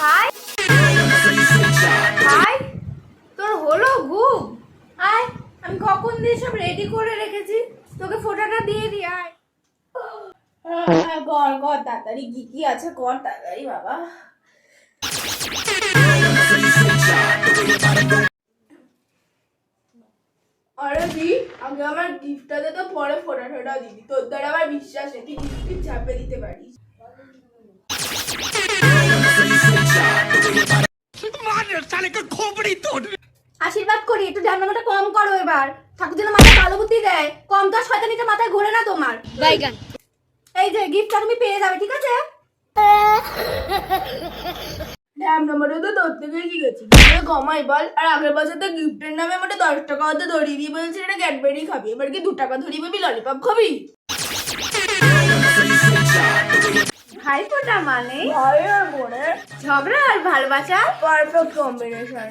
ভাই ভাই তোর হলো ঘুম? আয়, আমি কখন দিয়ে সব রেডি করে রেখেছি, তোকে ফোটাটা দিয়ে দি। আয় কর কর তাড়াতাড়ি, কি কি আছে কর তাড়াতাড়ি বাবা। আরে দি, আগে আমার গিফটটা দে তো, পরে ফোটা টোটা দিবি। তোর দ্বারা আমার বিশ্বাস নেই, তুই গিফট চাপে দিতে পারিস। আশীর্বাদ করি, একটু ধ্যানটা কম করো এবার। ঠাকুর যেন মাথায় ভালো বুদ্ধি দেয়, কম তো শয়তানিটা মাথায় ঘোরে না তোমার। বাইগান, এই যে গিফটটা তুমি পেয়ে যাবে, ঠিক আছে? ধ্যান নাম্বারও তো তোর থেকেই শিখেছি, কমাই বল। আর আগের বছর তো গিফটের নামে আমাকে 10 টাকা হতে ধরিয়ে দিয়ে বলছি এটা ক্যাডবেরি খাবি, এবার কি 2 টাকা ধরিয়ে পাবি ললিপপ খাবি? ভাই ফোটা মানে ভাই আর বোনের ঝগড়া আর ভালোবাসা পারফেক্ট কম্বিনেশন।